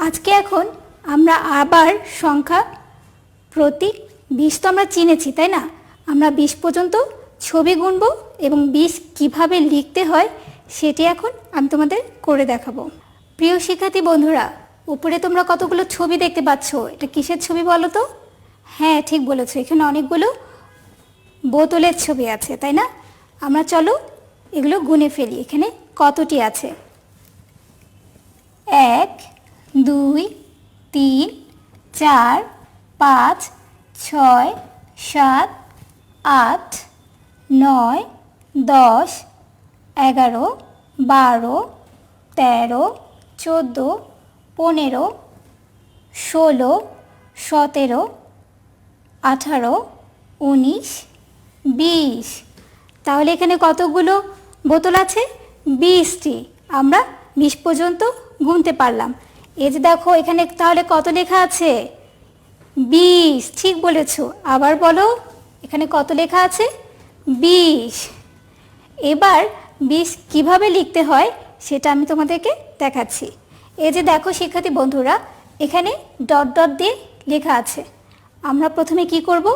আজকে এখন আমরা আবার সংখ্যা প্রতীক 20 তো আমরা চিনেছি, তাই না? আমরা 20 পর্যন্ত ছবি গুনব এবং 20 কিভাবে লিখতে হয় সেটি এখন আমি তোমাদের করে দেখাবো। প্রিয় শিক্ষার্থী বন্ধুরা, উপরে তোমরা কতগুলো ছবি দেখতে পাচ্ছ, এটা কিসের ছবি বলো তো? হ্যাঁ, ঠিক বলেছো, এখানে অনেকগুলো বোতলের ছবি আছে, তাই না? আমরা চলো এগুলো গুনে ফেলি। এখানে কতটি আছে? 1 2 3 4 5 6 7 8 9 10 11 12 13 14 15 16 17 18 19 20। তাহলে এখানে কতগুলো বোতল আছে? 20টি। আমরা 20 পর্যন্ত গুনতে পারলাম। এই যে দেখো এখানে তাহলে কত লেখা আছে? 20। ঠিক বলেছো, আবার বলো, এখানে কত লেখা আছে? 20। এবার 20 কিভাবে লিখতে হয় সেটা আমি তোমাদেরকে দেখাচ্ছি। এই যে দেখো শিক্ষার্থী বন্ধুরা, এখানে ডট ডট দিয়ে লেখা আছে। আমরা প্রথমে কি করব?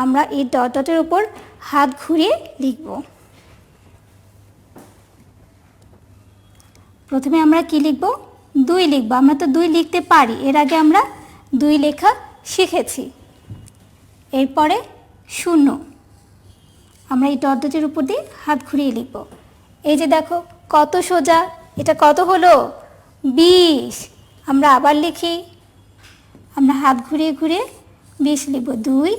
আমরা এই ডট ডটের উপর হাত ঘুরিয়ে লিখব। প্রথমে আমরা কি লিখব? 2 লিখব। আমরা তো 2 লিখতে পারি, এর আগে আমরা 2 লেখা শিখেছি। এরপরে 0, আমরা এই ডট ডটের উপর দিয়ে হাত ঘুরিয়ে লিখব। এই যে দেখো কত সোজা, এটা কত হলো? 20। আমরা আবার লিখি, আমরা হাত ঘুরিয়ে ঘুরিয়ে 20 লিখব। 2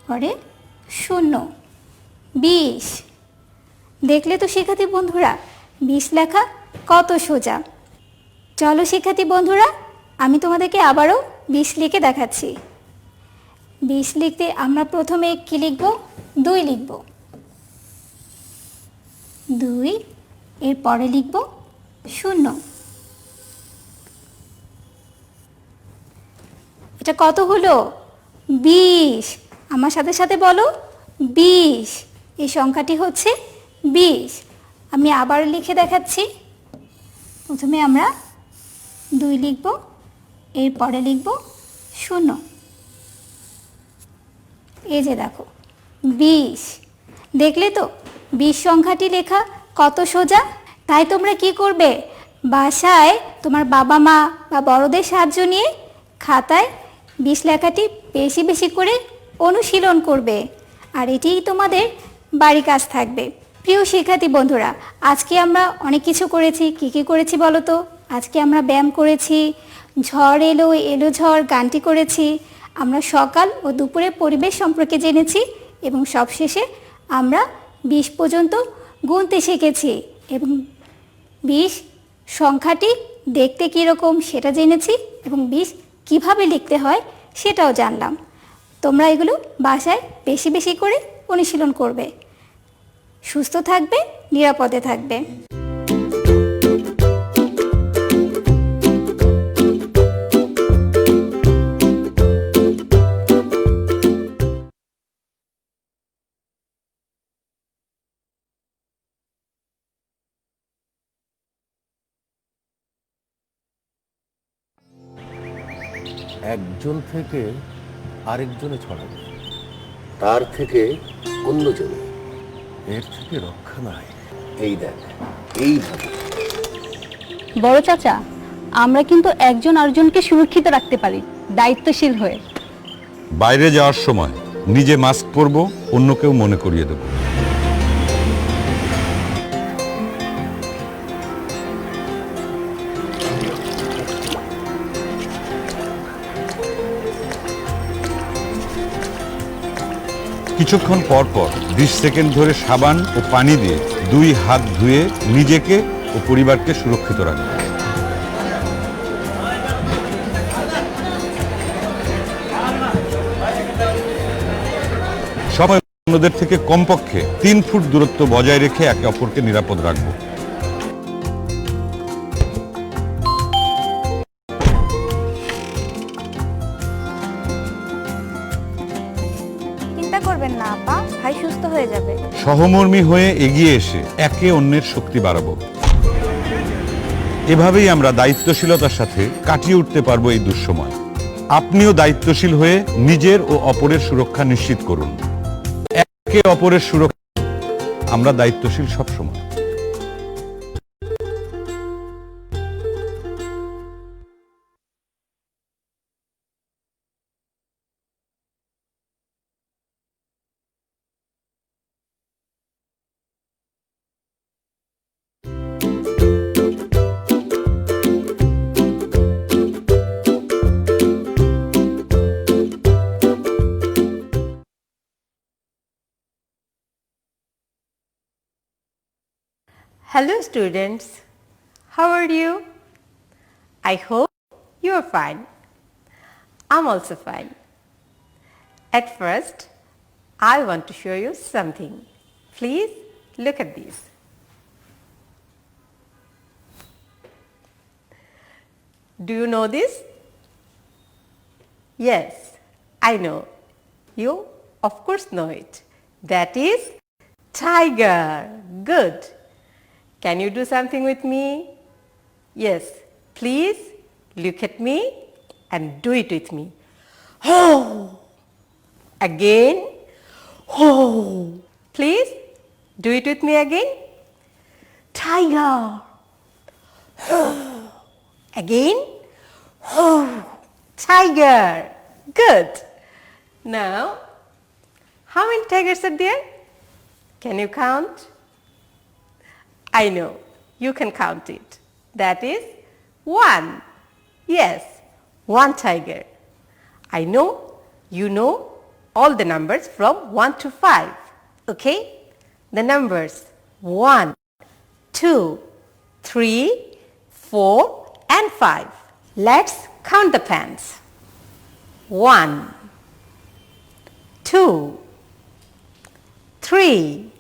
পরে 0, 20। দেখলে তো শিক্ষার্থী বন্ধুরা 20 লেখা কত সোজা। চলো শিক্ষার্থী বন্ধুরা, আমি তোমাদেরকে আবারও 20 লিখে দেখাচ্ছি। 20 লিখতে আমরা প্রথমে কি লিখব? 2 লিখব। 2 এর পরে লিখব 0। এটা কত হলো? 20। আমার সাথে সাথে বলো, 20। এই সংখ্যাটি হচ্ছে 20। আমি আবার লিখে দেখাচ্ছি। প্রথমে আমরা 2 লিখব, এর পরে লিখব 0। এই যে দেখো 20। দেখলে তো 20 সংখ্যাটি লেখা কত সোজা। তাই তোমরা কি করবে? বাসায় তোমার বাবা মা বা বড়দের সাহায্য নিয়ে খাতায় 20 লেখাটি বেশি বেশি করে অনুশীলন করবে, আর এটিই তোমাদের বাড়ি কাজ থাকবে। প্রিয় শিক্ষার্থী বন্ধুরা, আজকে আমরা অনেক কিছু করেছি। কি কি করেছি বলো তো? আজকে আমরা ব্যায়াম করেছি, ঝড় এলো এলো ঝড় গানটি করেছি, আমরা সকাল ও দুপুরে পরিবেশ সম্পর্কে জেনেছি এবং সবশেষে আমরা 20 পর্যন্ত গুনতে শিখেছি এবং 20 সংখ্যাটি দেখতে কীরকম সেটা জেনেছি এবং 20 কিভাবে লিখতে হয় সেটাও জানলাম। তোমরা এগুলো বাসায় বেশি বেশি করে অনুশীলন করবে। সুস্থ থাকবে, নিরাপদে থাকবে। একজন থেকে আরেকজনে ছড়াবে, তার থেকে অন্যজনে, এর থেকে রক্ষা নাই। এই দেখ, এইভাবে। বড় চাচা, আমরা কিন্তু একজন আরেকজনকে সুরক্ষিত রাখতে পারি দায়িত্বশীল হয়ে। বাইরে যাওয়ার সময় নিজে মাস্ক পরব, অন্যকেও মনে করিয়ে দেব। কিছুক্ষণ পর পর 20 সেকেন্ড ধরে সাবান ও পানি দিয়ে 2 হাত ধুয়ে নিজেকে ও পরিবারকে সুরক্ষিত রাখবে। সবাই অন্যদের থেকে কমপক্ষে 3 ফুট দূরত্ব বজায় রেখে একে অপরকে নিরাপদ রাখবো। চিন্তা করবেন না আপা, ভাই সুস্থ হয়ে যাবে। সহমর্মী হয়ে এগিয়ে এসে একে অন্যের শক্তি বাড়াবো। এভাবেই আমরা দায়িত্বশীলতার সাথে কাটিয়ে উঠতে পারবো এই দুঃসময়। আপনিও দায়িত্বশীল হয়ে নিজের ও অপরের সুরক্ষা নিশ্চিত করুন। একে অপরের সুরক্ষা আমরা দায়িত্বশীল সবসময়। Hello students, how are you? I hope you are fine. I'm also fine. At first, I want to show you something. Please look at this. Do you know this? Yes, I know. You of course know it. That is tiger. Good. Can you do something with me? Yes, please look at me and do it with me. Ho! Again. Ho! Please do it with me again. Tiger. Ho! Again. Ho! Tiger. Good. Now, how many tigers are there? Can you count? I know, you can count it. That is 1. Yes, 1 tiger. I know you know all the numbers from 1 to 5. Okay? The numbers 1, 2, 3, 4 and 5. Let's count the pens. 1, 2, 3,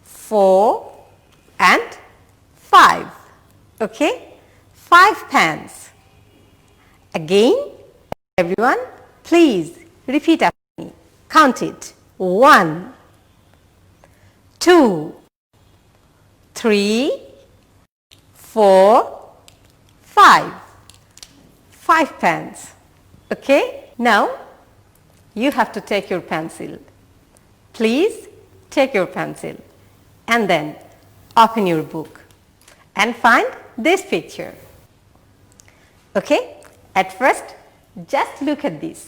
4 and 5. Okay? 5 pens. Again, everyone, please repeat after me. Count it. 1, 2, 3, 4, 5. 5 pens. Okay? Now, you have to take your pencil. Please take your pencil and then open your book and find this picture. Okay? At first, just look at this.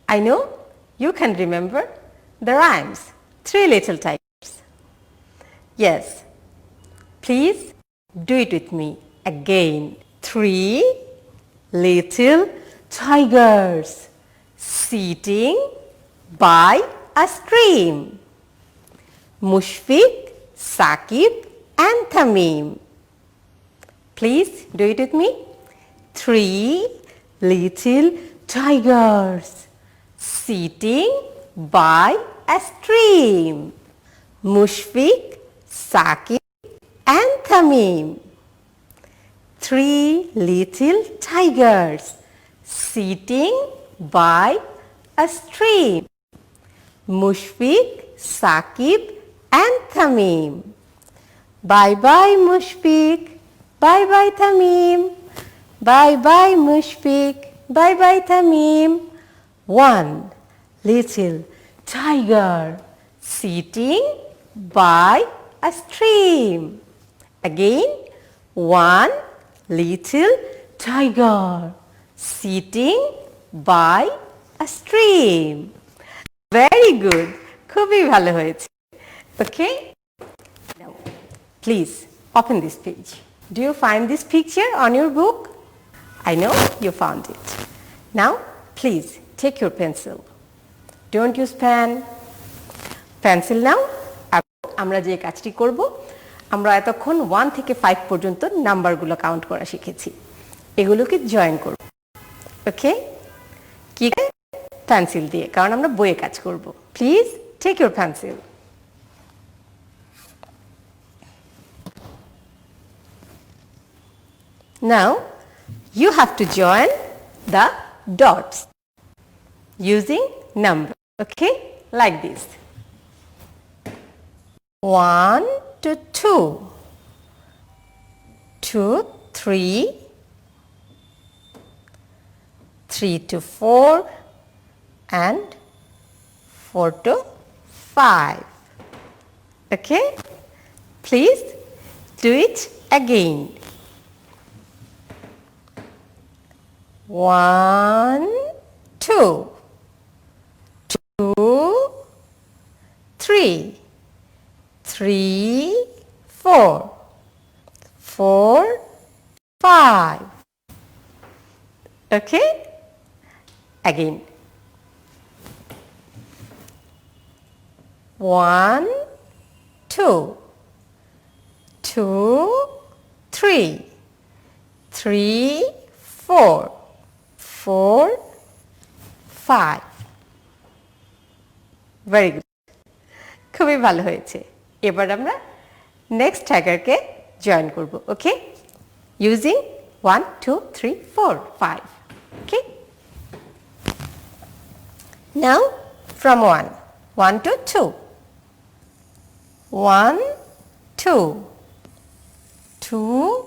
I know you can remember the rhymes. 3 little tigers. Yes. Please do it with me again. 3 little tigers sitting by a stream. Mushfiq, Saqib and Tamim. Please do it with me. 3 little tigers sitting by a stream. Mushfiq, Saqib and Tamim. 3 little tigers sitting by a stream. Mushfiq, Saqib and Tamim. Bye bye Mushfiq, bye bye Tamim. Bye bye Mushfiq, bye bye Tamim. 1 little tiger sitting by a stream. Again, 1 little tiger sitting by a stream. Very good. খুবই ভালো হয়েছে. Okay? Now, please open this page. Do you find this picture on your book? I know you found it. Now, please take your pencil. Don't use pen. Pencil now. আমরা যে কাজটি করব, আমরা এতক্ষণ 1 থেকে 5 পর্যন্ত নাম্বারগুলো কাউন্ট করা শিখেছি। এগুলোকে জয়েন করব। ওকে? কি পেন্সিল দিয়ে, কারণ আমরা বইয়ে কাজ করব। Please take your pencil. Now you have to join the dots using number. Okay? Like this. 1 to 2, 2 3, 3 to 4, and 4 to 5. Okay? Please do it again. 1, 2, 2, 3, 3, 4, 4, 5. Okay? Again. 1, 2, 2, 3, 3, 4, 4, 5. Very good. খুবই ভালো হয়েছে। এবার আমরা নেক্সট টাইগারকে জয়েন করব। ওকে? Using 1, 2, 3, 4, 5. Okay? Now from 1, 1 to 2. 1, 2, 2,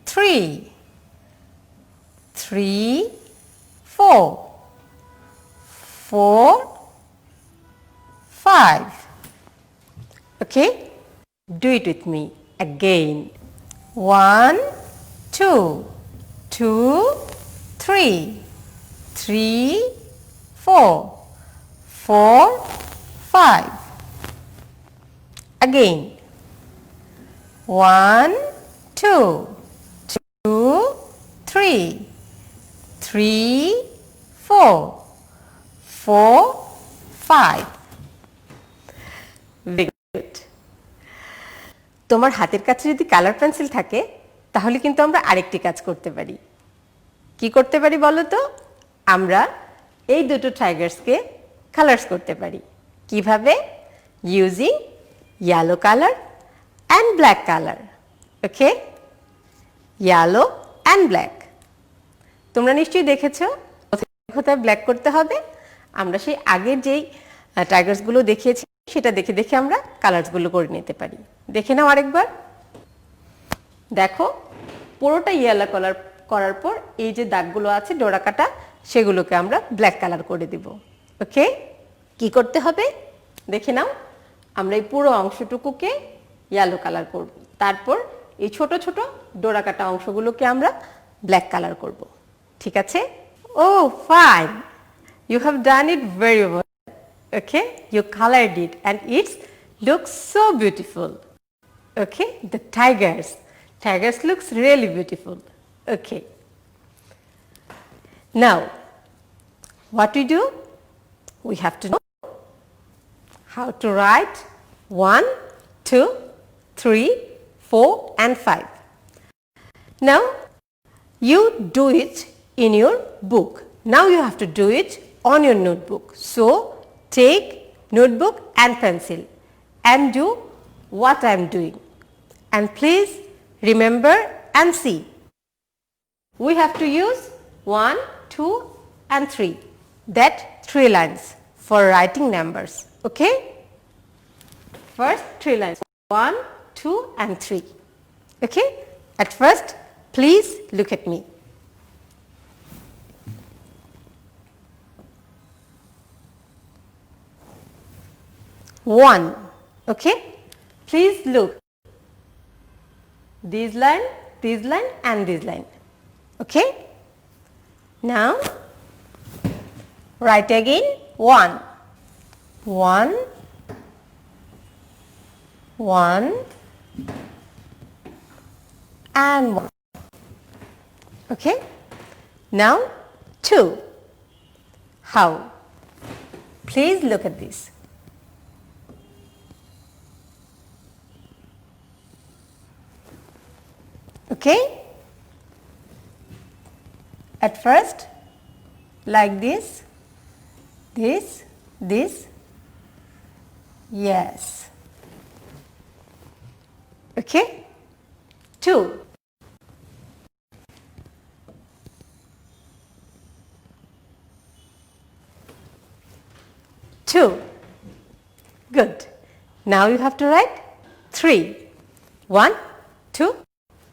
3, 3, 4, 4, 5. Okay? Do it with me again. 1, 2, 2, 3, 3, 4, 4, 5. Again. 1, 2, 2, 3, 3, 4, 4, 5. Very good. তোমার হাতের কাছে যদি কালার পেন্সিল থাকে তাহলে কিন্তু আমরা আরেকটি কাজ করতে পারি। কি করতে পারি বলো তো? আমরা এই দুটো টাইগার্সকে কালার্স করতে পারি। কিভাবে? Using yellow color and black color. Okay? Yellow and black. তোমরা নিশ্চয়ই দেখেছো কোথায় ব্ল্যাক করতে হবে। আমরা সেই আগের যেই টাইগার্সগুলো দেখিয়েছি সেটা দেখে দেখে আমরা কালার্সগুলো করে নিতে পারি। দেখে নাও আরেকবার। দেখো পুরোটা ইয়েলো কালার করার পর এই যে দাগগুলো আছে ডোরা কাটা সেগুলোকে আমরা ব্ল্যাক কালার করে দিব। ওকে? কি করতে হবে দেখে নাও। আমরা এই পুরো অংশটুকুকে ইয়েলো কালার করব। তারপর এই ছোট ছোট ডোরা কাটা অংশগুলোকে আমরা ব্ল্যাক কালার করব। ঠিক আছে? Oh, fine. You have done it very well. Okay? You colored it and it looks so beautiful. Okay? The tigers. Tigers looks really beautiful. Okay. Now, what we do? We have to know how to write 1, 2, 3, 4 and 5. Now, you do it in your book. Now you have to do it on your notebook. So, take notebook and pencil and do what I am doing. And please remember and see. We have to use 1, 2 and 3. That 3 lines for writing numbers. Okay? First 3 lines. 1, 2 and 3. Okay? At first, please look at me. One. Okay? Please look. This line, and this line. Okay? Now, write again 1. 1, 1 and 1. Okay? Now 2. How? Please look at this. Okay? At first, like this, this, yes. Okay? 2. Two. Good. Now you have to write 3. 1, 2,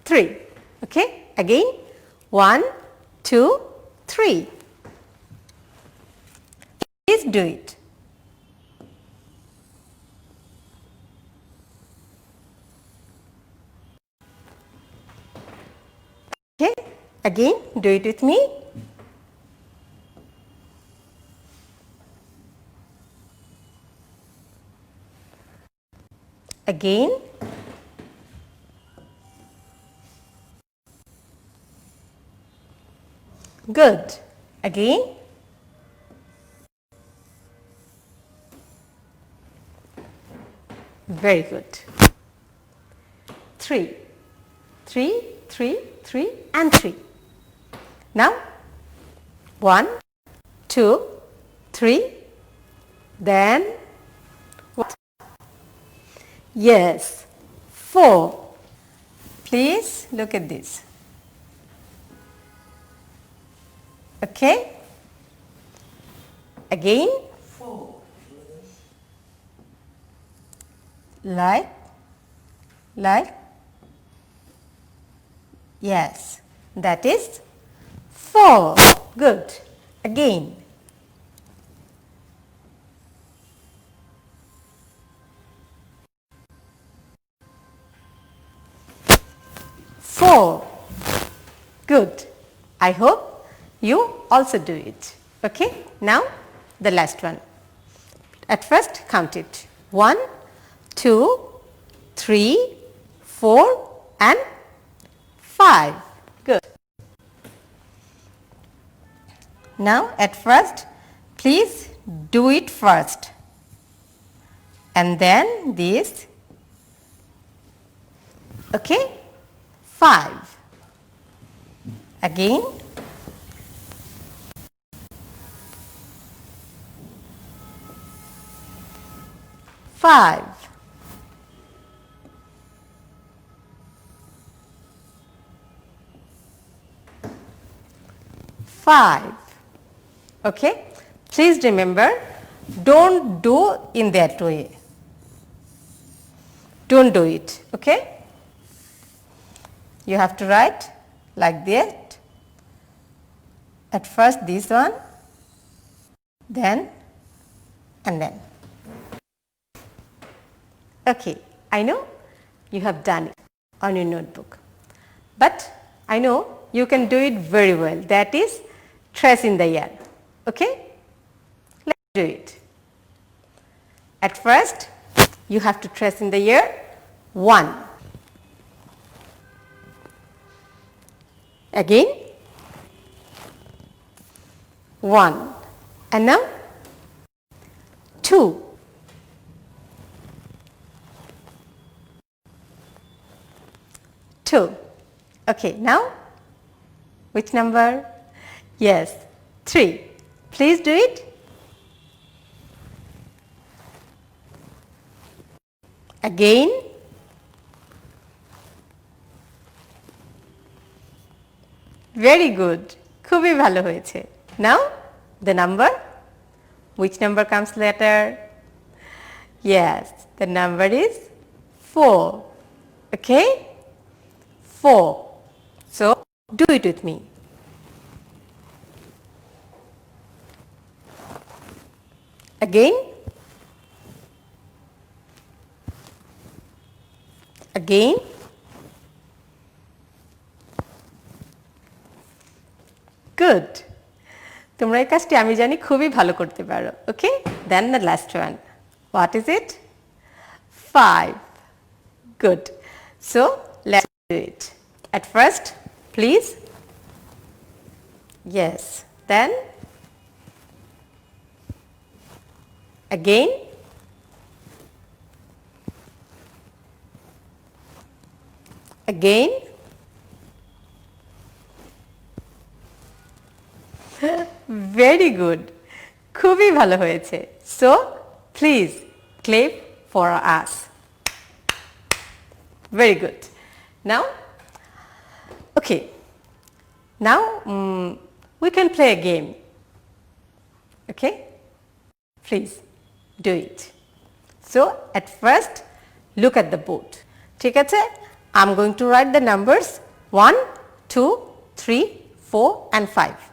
3. Okay? again 1, 2, 3. Please do it. Okay, again do it with me. Again. Good. Again. Very good. 3, 3, 3, 3 and 3. Now 1, 2, 3, then what? Yes, 4. Please look at this. Okay? Again. 4. Like. Yes, that is 4. Good. Again. Four. Good. I hope you also do it. Okay? Now the last one. At first count it. 1, 2, 3, 4 and 5. Good. Now at first please do it first and then this. Okay? 5. Again. 5. 5. Okay? Please remember, don't do in that way. Don't do it. Okay? You have to write like that. At first this one, then and then. Okay, I know you have done it on your notebook, but I know you can do it very well. That is trace in the air. Okay? Let's do it. At first, you have to trace in the air 1. Again 1 and now 2. Okay, now which number? Yes, 3. Please do it. Again. Very good. খুবই ভালো হয়েছে. Now the number. Which number comes later? Yes, the number is 4. Okay? 4. So do it with me. Again. Again. Good. তোমরা এই কাজটি আমি জানি খুবই ভালো করতে পারো. Okay? Then the last one. What is it? 5. Good. So let's do it. At first, please. Yes. Then again. Again. Very good. খুবই ভালো হয়েছে. So, please clap for us. Very good. Now, okay. Now, we can play a game. Okay? Please do it. So, at first, look at the board. ঠিক আছে? I'm going to write the numbers 1, 2, 3, 4 and 5.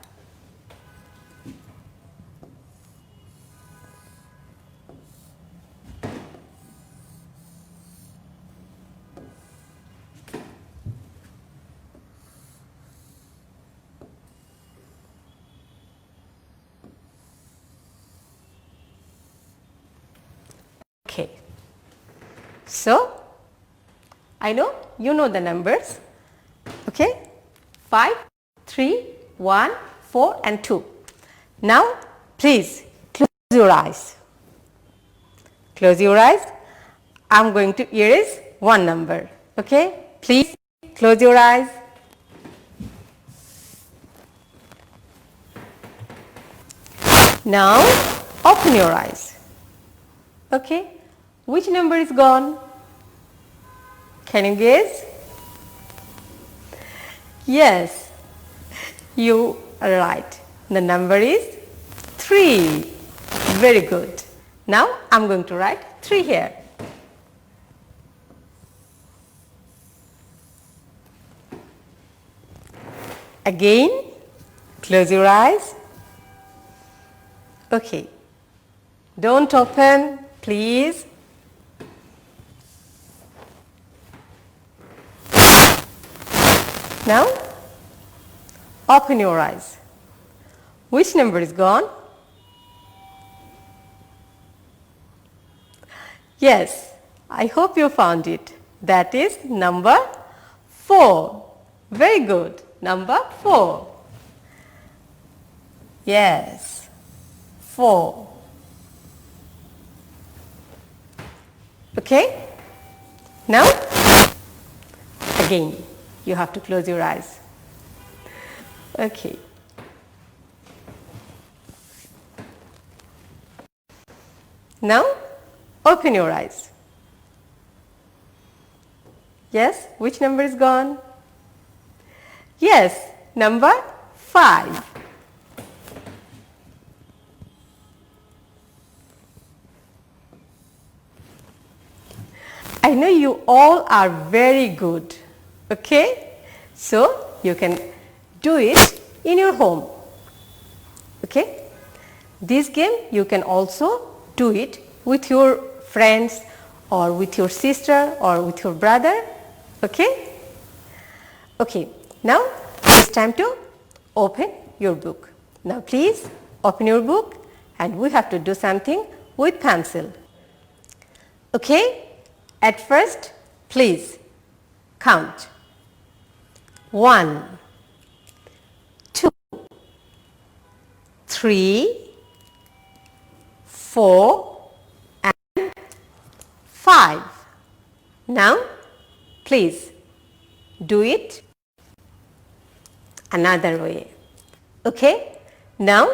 Okay. So, I know you know the numbers. Okay. 5, 3, 1, 4 and 2. Now, please close your eyes. Close your eyes. I'm going to erase one number. Okay. Please close your eyes. Now, open your eyes. Okay. Which number is gone? Can you guess? Yes, you are right. The number is 3. Very good. Now I'm going to write 3 here. Again, close your eyes. Okay. Don't open, please. Now, open your eyes. Which number is gone? Yes, I hope you found it. That is number 4. Very good. Number 4. Yes, 4. Okay? Now, again, you have to close your eyes. Okay. Now, open your eyes. Yes, which number is gone? Yes, number 5. I know you all are very good. Okay? So, you can do it in your home. Okay? This game you can also do it with your friends or with your sister or with your brother. Okay? Okay. Now, it's time to open your book. Now, please open your book and we have to do something with pencil. Okay? At first, please count. 1, 2, 3, 4 and 5. Now, please do it another way. Okay? Now,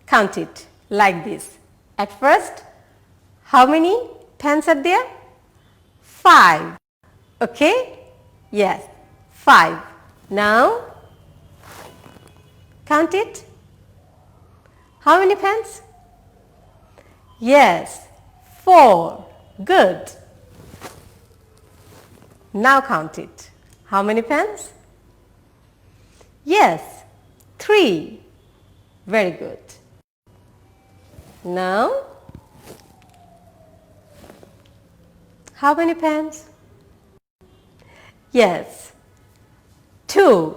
count it like this. At first, how many pens are there? 5. Okay? Yes, 5. Now, count it. How many pens? Yes, 4. Good. Now count it. How many pens? Yes, 3. Very good. Now, how many pens? Yes, 2.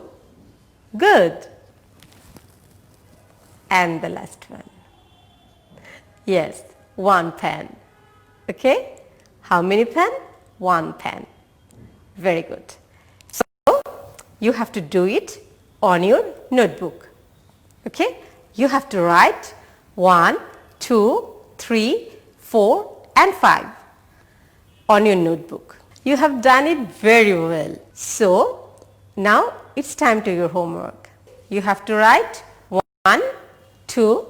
Good. And the last one. Yes, 1 pen. Okay? How many pen? 1 pen. Very good. So, you have to do it on your notebook. Okay? You have to write 1, 2, 3, 4 and 5 on your notebook. You have done it very well. So, now it's time to your homework. You have to write 1, 2,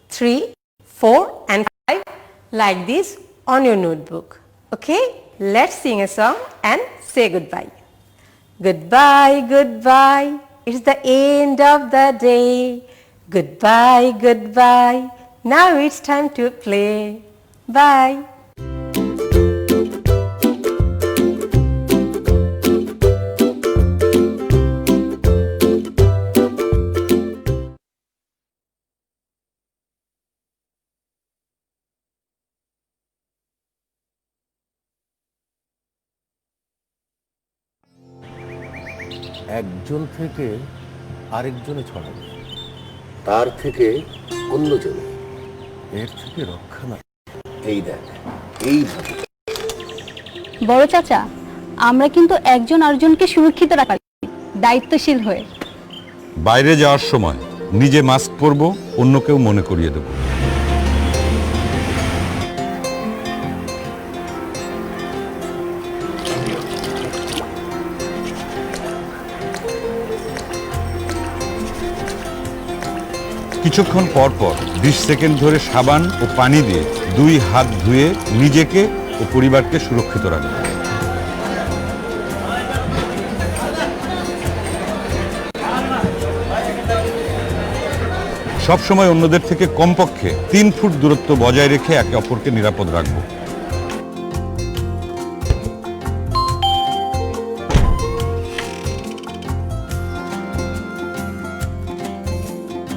3, 4 and 5 like this on your notebook. Okay? Let's sing a song and say goodbye. Goodbye, goodbye. It's the end of the day. Goodbye, goodbye. Now it's time to play. Bye. একজন থেকে আরেকজনে ছড়াবে, তার থেকে অন্যজনে, এর থেকে রক্ষা নাই। এই দেখ, এইভাবে। বড় চাচা, আমরা কিন্তু একজন আরেকজনকে সুরক্ষিত রাখতে পারি দায়িত্বশীল হয়ে। বাইরে যাওয়ার সময় নিজে মাস্ক পরবো, অন্যকেও মনে করিয়ে দেবো। কিছুক্ষণ পর পর 20 সেকেন্ড ধরে সাবান ও পানি দিয়ে 2 হাত ধুয়ে নিজেকে ও পরিবারকে সুরক্ষিত রাখবে। সবসময় অন্যদের থেকে কমপক্ষে 3 ফুট দূরত্ব বজায় রেখে একে অপরকে নিরাপদ রাখবো।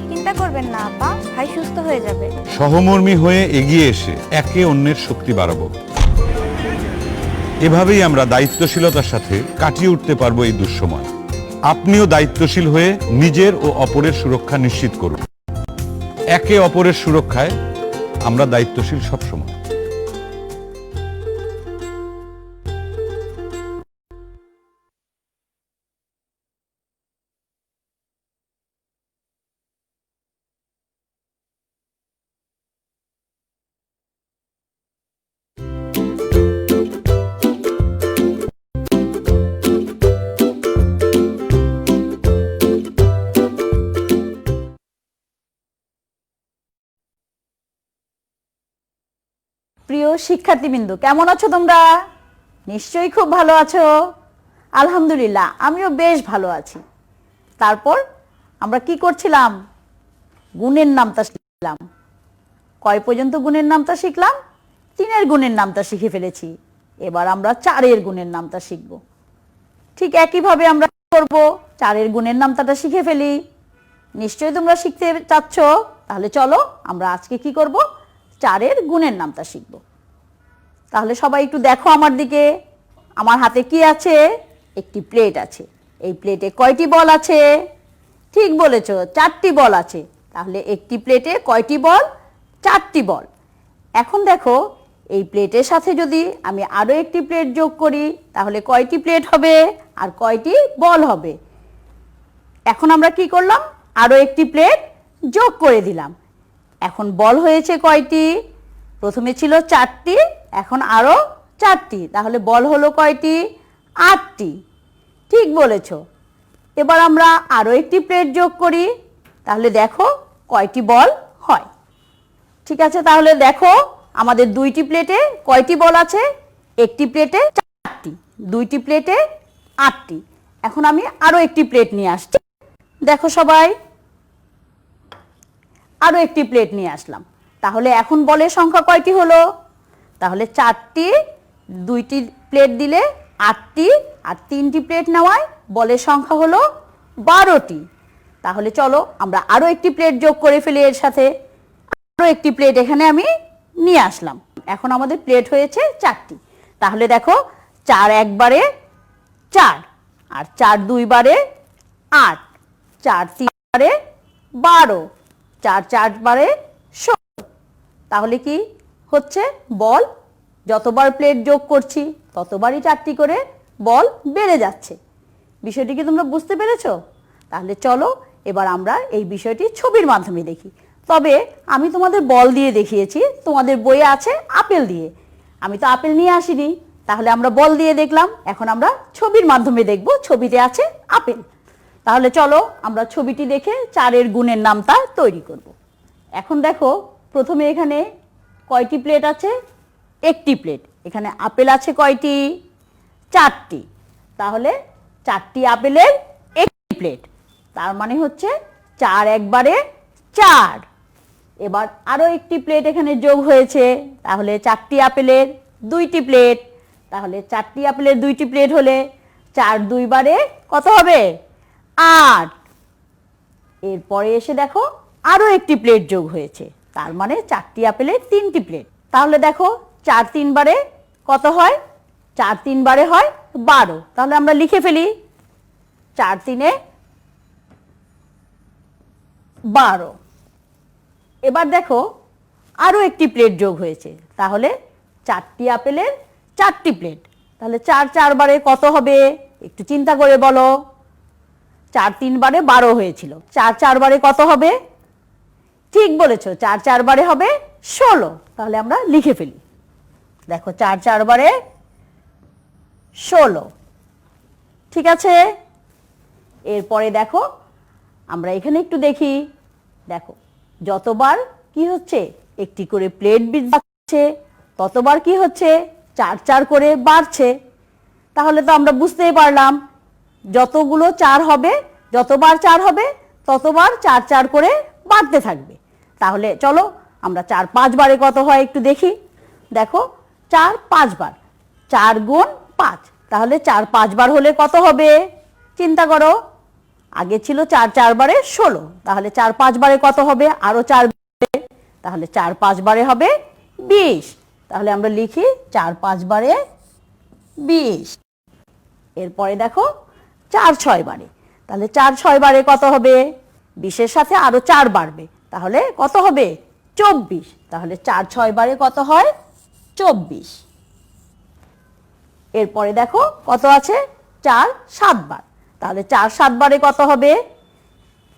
চিন্তা করবেন না আপা, ভাই সুস্থ হয়ে যাবে। সহমর্মী হয়ে এগিয়ে এসে একে অন্যের শক্তি বাড়াবো। এভাবেই আমরা দায়িত্বশীলতার সাথে কাটিয়ে উঠতে পারবো এই দুঃসময়। আপনিও দায়িত্বশীল হয়ে নিজের ও অপরের সুরক্ষা নিশ্চিত করুন। একে অপরের সুরক্ষায় আমরা দায়িত্বশীল সবসময়। প্রিয় শিক্ষার্থীবৃন্দ, কেমন আছো তোমরা? নিশ্চয়ই খুব ভালো আছো। আলহামদুলিল্লাহ, আমিও বেশ ভালো আছি। তারপর আমরা কি করছিলাম? গুণের নামতা শিখলাম। কয় পর্যন্ত গুণের নামতা শিখলাম? 3-এর গুণের নামতা শিখে ফেলেছি। এবার আমরা 4-এর গুণের নামতা শিখব। ঠিক একইভাবে আমরা করব, 4-এর গুণের নামতাটা শিখে ফেলি। নিশ্চয়ই তোমরা শিখতে চাচ্ছ। তাহলে চলো আমরা আজকে কি করব? 4-এর গুণের নামতা শিখব। তাহলে সবাই একটু দেখো আমার দিকে। আমার হাতে কি আছে? একটি প্লেট আছে। এই প্লেটে কয়টি বল আছে? ঠিক বলেছ, 4টি বল আছে। তাহলে একটি প্লেটে কয়টি বল? 4টি বল। এখন দেখো, এই প্লেটের সাথে যদি আমি আরো একটি প্লেট যোগ করি, তাহলে কয়টি প্লেট হবে আর কয়টি বল হবে? এখন আমরা কি করলাম? আরো একটি প্লেট যোগ করে দিলাম। এখন বল হয়েছে কয়টি? প্রথমে ছিল 4টি, এখন আরো 4টি। তাহলে বল হলো কয়টি? 8টি। ঠিক বলেছ। এবার আমরা আরো একটি প্লেট যোগ করি, তাহলে দেখো কয়টি বল হয়। ঠিক আছে, তাহলে দেখো আমাদের 2টি প্লেটে কয়টি বল আছে? একটি প্লেটে 4টি, 2টি প্লেটে 8টি। এখন আমি আরো একটি প্লেট নিয়ে আসছি। দেখো সবাই, আরো একটি প্লেট নিয়ে আসলাম। তাহলে এখন বলের সংখ্যা কয়টি হলো? তাহলে 4টি, 2টি প্লেট দিলে 8টি, আর 3টি প্লেট নেওয়ায় বলের সংখ্যা হলো 12টি। তাহলে চলো আমরা আরো একটি প্লেট যোগ করে ফেলি এর সাথে। আরো একটি প্লেট এখানে আমি নিয়ে আসলাম। এখন আমাদের প্লেট হয়েছে 4টি। তাহলে দেখো, 4 একবারে 4, আর 4 দুইবারে 8, 4 তিনবারে 12, 4 4বারে 16। তাহলে কি হচ্ছে? বল যতবার প্লেট যোগ করছি ততবারই 4টি করে বল বেড়ে যাচ্ছে। বিষয়টি কি তোমরা বুঝতে পেরেছো? তাহলে চলো এবার আমরা এই বিষয়টি ছবির মাধ্যমে দেখি। তবে আমি তোমাদের বল দিয়ে দেখিয়েছি, তোমাদের বইয়ে আছে আপেল দিয়ে। আমি তো আপেল নিয়ে আসিনি, তাহলে আমরা বল দিয়ে দেখলাম। এখন আমরা ছবির মাধ্যমে দেখব, ছবিতে আছে আপেল। তাহলে চলো আমরা ছবিটি দেখে 4-এর গুণের নামতা তৈরি করব। এখন দেখো, প্রথমে এখানে কয়টি প্লেট আছে? একটি প্লেট। এখানে আপেল আছে কয়টি? 4টি। তাহলে 4টি আপেলের একটি প্লেট, তার মানে হচ্ছে 4 একবারে 4। এবার আরো একটি প্লেট এখানে যোগ হয়েছে, তাহলে 4টি আপেলের 2টি প্লেট। তাহলে 4টি আপেলের 2টি প্লেট হলে 4 দুইবারে কত হবে? 8। এরপরে এসে দেখো আরো একটি প্লেট যোগ হয়েছে, তার মানে 4টি আপেলের 3টি প্লেট। তাহলে দেখো 4 3বারে কত হয়? 4 3বারে হয় 12। তাহলে আমরা লিখে ফেলি 4 3 12। এবার দেখো আরো একটি প্লেট যোগ হয়েছে, তাহলে 4টি আপেলের 4টি প্লেট। তাহলে 4 4 বারে কত হবে একটু চিন্তা করে বলো। 4 3 বারে 12 হয়েছিল, 4 4 বারে কত হবে? ঠিক বলেছো, 4 4 বারে হবে 16। তাহলে আমরা লিখে ফেলি। দেখো 4 4 বারে 16, ঠিক আছে। এরপরে দেখো আমরা এখানে একটু দেখি, দেখো যতবার কি হচ্ছে একটি করে প্লেট বাড়ছে, ততবার কি হচ্ছে 4 4 করে বাড়ছে। তাহলে তো আমরা বুঝতেই পারলাম যতগুলো 4 হবে, যতবার 4 হবে ততবার 4 4 করে বাড়তে থাকবে। তাহলে চলো আমরা 4 5 বারে কত হয় একটু দেখি। দেখো 4 5 বার, 4 গুণ 5, তাহলে 4 5 বার হলে কত হবে চিন্তা করো। আগে ছিল 4 4 বারে 16, তাহলে 4 5 বারে কত হবে? আরো 4 বারে, তাহলে 4 5 বারে হবে 20। তাহলে আমরা লিখি 4 5 বারে 20। এরপরে দেখো 4 6 বারে, তাহলে 4 6 বারে কত হবে? 20-এর সাথে আরো 4 বাড়বে, তাহলে কত হবে? 24। তাহলে 4 6 বারে কত হয়? 24। এরপরে দেখো কত আছে? 4 7 বার, তাহলে 4 7 বারে কত হবে?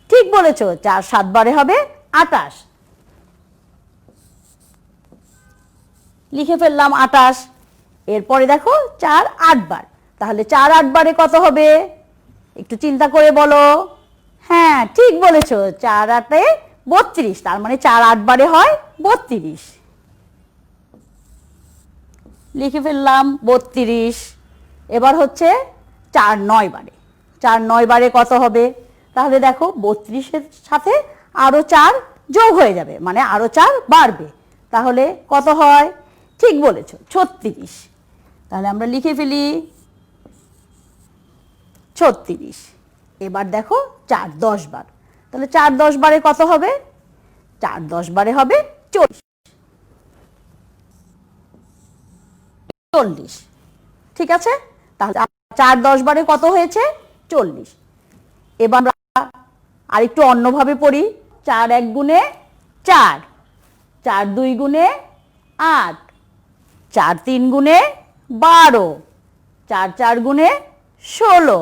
ঠিক বলেছো, 4 7 বারে হবে 28। লিখে ফেললাম 28। এরপরে দেখো 4 8 বার, তাহলে 4 8 বারে কত হবে একটু চিন্তা করে বলো। হ্যাঁ ঠিক বলেছো, 4 8 32, তার মানে 4 8 বারে হয় 32। লিখে ফেললাম 32। এবার হচ্ছে 4 9 বারে, 4 9 বারে কত হবে? তাহলে দেখো 32-এর সাথে আরো 4 যোগ হয়ে যাবে, মানে আরো 4 বাড়বে, তাহলে কত হয়? ঠিক বলেছো 36। তাহলে আমরা লিখে ফেলি 36। এবার দেখো 4 10 বার, তাহলে 4 10 বারে কত হবে? 4 10 বারে হবে 40। ঠিক আছে, তাহলে 4 10 বারে কত হয়েছে? 40। এবার আমরা আরেকটু অন্যভাবে পড়ি। 4 1 গুণে 4, 4 2 গুণে 8, 4 3 গুণে 12, 4 4 গুণে 16,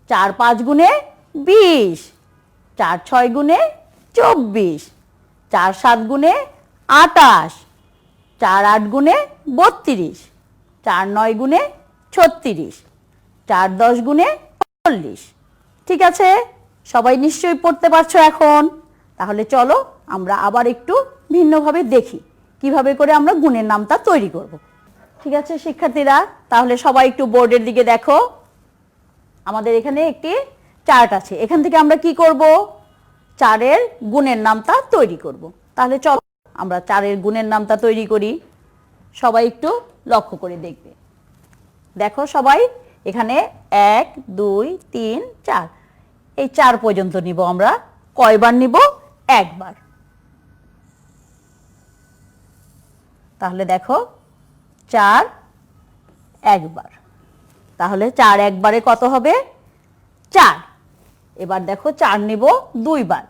4 5 গুণে 20, 4 6 গুণে 24, 4 7 গুণে 28, 4 8 গুণে 32, 4 9 গুণে 36, 4 10 গুণে 40। ঠিক আছে, সবাই নিশ্চয়ই পড়তে পারছো এখন। তাহলে চলো আমরা আবার একটু ভিন্নভাবে দেখি কিভাবে করে আমরা গুণের নামতা তৈরি করব। ঠিক আছে শিক্ষার্থীরা, তাহলে সবাই একটু বোর্ডের দিকে দেখো। আমাদের এখানে একটি চার্ট আছে, এখান থেকে আমরা কি করব? 4-এর গুণের নামতা তৈরি করব। তাহলে চলো আমরা 4-এর গুণের নামতা তৈরি করি। সবাই একটু লক্ষ্য করে দেখবে। দেখো সবাই এখানে 1 2 3 4, এই 4 পর্যন্ত নিব আমরা। কয়বার নিব? একবার। তাহলে দেখো 4 একবার, তাহলে 4 একবারে কত হবে? 4। এবার দেখো 4 নিব 2 বার,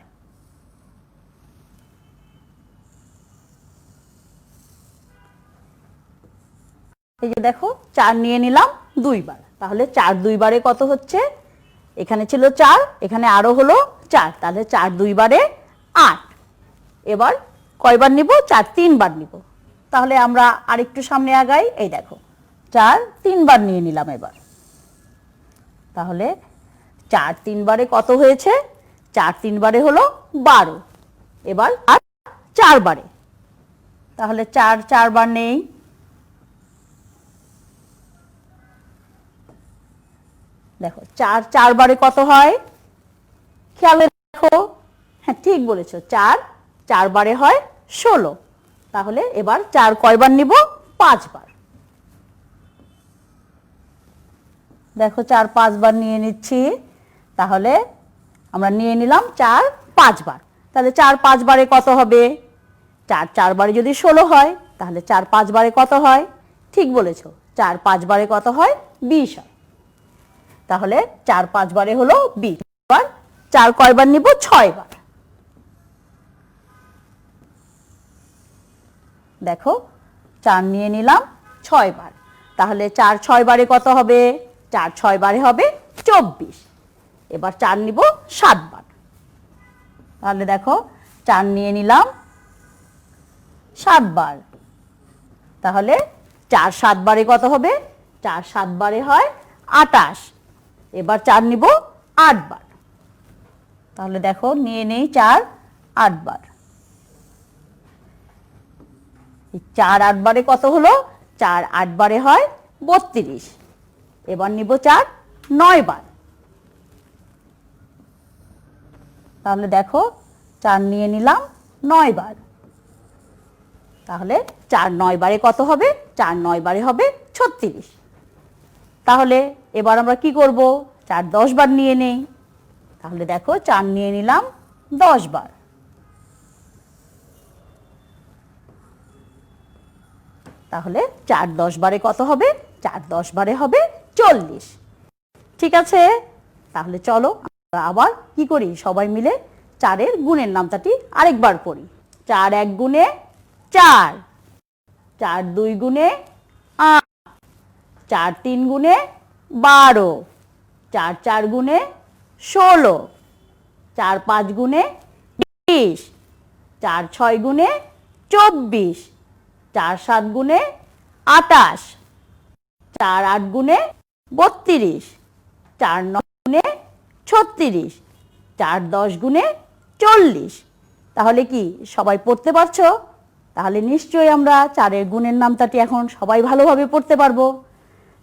এই যে দেখো 4 নিয়ে নিলাম 2 বার, তাহলে 4 2 বারে কত হচ্ছে? এখানে ছিল 4, এখানে আরো হলো 4, তাহলে 4 2 বারে 8। এবার কয়বার নিব? 4 3 বার নিব। তাহলে আমরা আরেকটু সামনে আগাই। এই দেখো 4 3 বার নিয়ে নিলাম এবার, তাহলে 4 3 বারে কত হয়েছে? 4 3 বারে হলো 12। এবার আর 4 বারে, তাহলে 4 4 বার নেই। দেখো 4 4 বারে কত হয়? খেয়াল দেখো, হ্যাঁ ঠিক বলেছো, 4 4 বারে হয় 16। তাহলে এবার 4 কয়বার নিব? 5 বার। দেখো 4 5 বার নিয়ে নিচ্ছি, তাহলে আমরা নিয়ে নিলাম 4 5 বার। তাহলে 4 5 বারে কত হবে? 4 4 বারে যদি 16 হয়, তাহলে 4 5 বারে কত হয়? ঠিক বলেছো, 4 5 বারে কত হয়? 20 হয়। তাহলে 4 5 বারে হলো 20। এবার 4 কয়বার নিব? 6 বার। দেখো 4 নিয়ে নিলাম 6 বার, তাহলে 4 6 বারে কত হবে? 4 6 বারে হবে 24। এবার 4 নিব 7 বার, তাহলে দেখো 4 নিয়ে নিলাম 7 বার, তাহলে 4 7 বারে কত হবে? 4 7 বারে হয় 28। এবার 4 নিব 8 বার, তাহলে দেখো নিয়ে নেই 4 8 বার। 4 8 বারে কত হলো? 4 8 বারে হয় 32। এবার নিব 4 9 বার, তাহলে দেখো 4 নিয়ে নিলাম 9 বার, তাহলে 4 9 বারে কত হবে? 4 9 বারে হবে 36। তাহলে এবার আমরা কি করব? 4 10 বার নিয়ে নেই, তাহলে দেখো 4 নিয়ে নিলাম 10 বার, তাহলে 4 10 বারে কত হবে? 4 10 বারে হবে 40। ঠিক আছে, তাহলে চলো আমরা আবার কি করি, সবাই মিলে 4-এর গুণের নামতাটি আরেকবার পড়ি। 4 1 গুণে 4, 4 2 গুণে 8, 4 3 গুণে 12, 4 4 গুণে 16, 4 5 গুণে 20, 4 6 গুণে 24, 4 7 গুণে 28, 4 8 গুণে 32, 4 9 গুণে 36, 4 10 গুণে 40। তাহলে কি সবাই পড়তে পারছো? তাহলে নিশ্চয়ই আমরা 4-এর গুণের নামতাটি এখন সবাই ভালোভাবে পড়তে পারবো।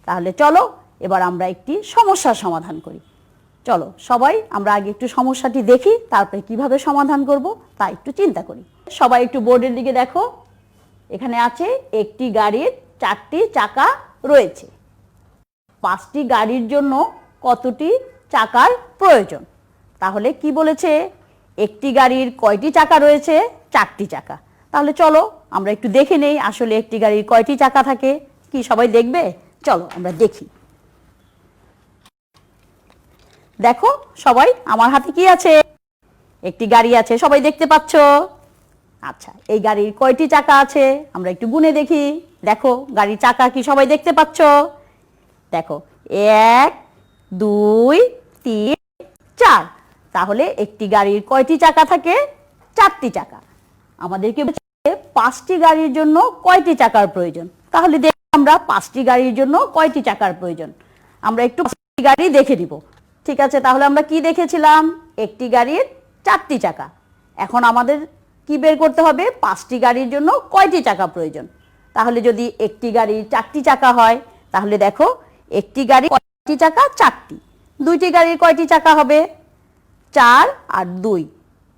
তাহলে চলো এবার আমরা একটি সমস্যার সমাধান করি। চলো সবাই আমরা আগে একটু সমস্যাটি দেখি, তারপরে কিভাবে সমাধান করব তা একটু চিন্তা করি। সবাই একটু বোর্ডের দিকে দেখো, এখানে আছে একটি গাড়ির 4টি চাকা রয়েছে। 5টি গাড়ির জন্য কতটি চাকার প্রয়োজন? তাহলে কি বলেছে, একটি গাড়ির কয়টি চাকা রয়েছে? 4টি চাকা। তাহলে চলো আমরা একটু দেখে নেই আসলে একটি গাড়ির কয়টি চাকা থাকে। কি সবাই দেখবে? চলো আমরা দেখি। দেখো সবাই আমার হাতে কি আছে? একটি গাড়ি আছে, সবাই দেখতে পাচ্ছ? আচ্ছা, এই গাড়ির কয়টি চাকা আছে আমরা একটু গুনে দেখি। দেখো গাড়ির চাকা কি সবাই দেখতে পাচ্ছ? দেখো 1 2 3 4। তাহলে একটি গাড়ির কয়টি চাকা থাকে? 4টি চাকা। আমাদেরকে 5টি গাড়ির জন্য কয়টি চাকার প্রয়োজন? তাহলে দেখি আমরা 5টি গাড়ির জন্য কয়টি চাকার প্রয়োজন। আমরা একটু 5টি গাড়ি দেখে নিব। ঠিক আছে, তাহলে আমরা কি দেখেছিলাম? একটি গাড়ির 4টি চাকা। এখন আমাদের কি বের করতে হবে? 5টি গাড়ির জন্য কয়টি চাকা প্রয়োজন। তাহলে যদি একটি গাড়ির 4টি চাকা হয়, তাহলে দেখো একটি গাড়ি কয়টি চাকা? 4টি। দুইটি গাড়ির কয়টি চাকা হবে? 4 আর 2,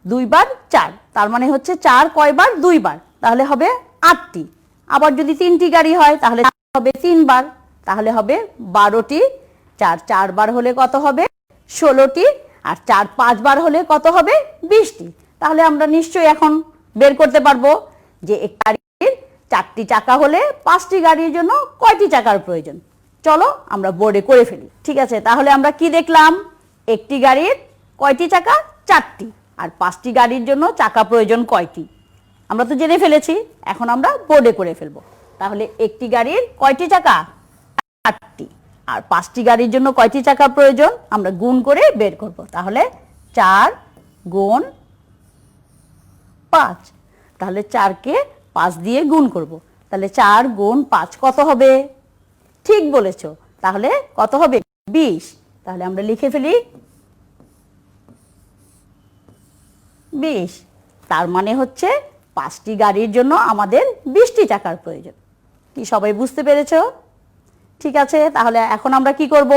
2 বার 4, তার মানে হচ্ছে 4 কয়বার? 2 বার, তাহলে হবে 8টি। আবার যদি 3টি গাড়ি হয় তাহলে হবে 3 বার, তাহলে হবে 12টি। 4 4 বার হলে কত হবে? 16টি। আর 4 5 বার হলে কত হবে? 20টি। তাহলে আমরা নিশ্চয়ই এখন বের করতে পারবো যে একটি গাড়ির 4টি চাকা হলে 5টি গাড়ির জন্য কয়টি চাকার প্রয়োজন। চলো আমরা বোর্ডে করে ফেলি। ঠিক আছে, তাহলে আমরা কি দেখলাম? একটি গাড়ির কয়টি চাকা? 4টি। আর 5টি গাড়ির জন্য চাকা প্রয়োজন কয়টি? আমরা তো জেনে ফেলেছি, এখন আমরা বোর্ডে করে ফেলবো। তাহলে একটি গাড়ির কয়টি চাকা? 4টি। আর 5টি গাড়ির জন্য কয়টি চাকা প্রয়োজন আমরা গুণ করে বের করব। তাহলে 4 গুণ 5, তাহলে 4কে 5 দিয়ে গুণ করব। তাহলে 4 গুণ 5 কত হবে? ঠিক বলেছো, তাহলে কত হবে? 20। তাহলে আমরা লিখে ফেলি 20। তার মানে হচ্ছে 5টি গাড়ির জন্য আমাদের 20টি চাকার প্রয়োজন। কি সবাই বুঝতে পেরেছো? ঠিক আছে, তাহলে এখন আমরা কি করব?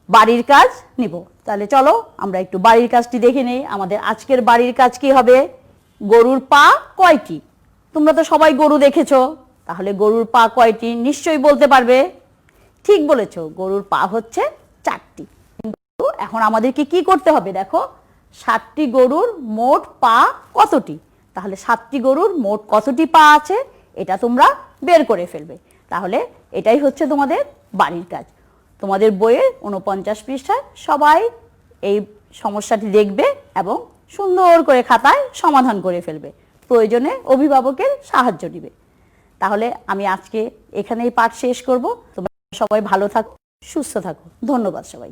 বাড়ির কাজ নিব। তাহলে চলো আমরা একটু বাড়ির কাজটি দেখে নেই। আমাদের আজকের বাড়ির কাজ কি হবে? গরুর পা কয়টি? তোমরা তো সবাই গরু দেখেছো, তাহলে গরুর পা কয়টি নিশ্চয়ই বলতে পারবে। ঠিক বলেছো, গরুর পা হচ্ছে 4টি। কিন্তু এখন আমাদেরকে কি করতে হবে? দেখো 7টি গরুর মোট পা কতটি? তাহলে 7টি গরুর মোট কতটি পা আছে এটা তোমরা বের করে ফেলবে। তাহলে এটাই হচ্ছে তোমাদের বাড়ির কাজ। তোমাদের বইয়ের 49 পৃষ্ঠায় সবাই এই সমস্যাটি দেখবে এবং সুন্দর করে খাতায় সমাধান করে ফেলবে, প্রয়োজনে অভিভাবকের সাহায্য নেবে। তাহলে আমি আজকে এখানেই পাঠ শেষ করব। তোমরা সবাই ভালো থাকো, সুস্থ থাকো। ধন্যবাদ সবাই।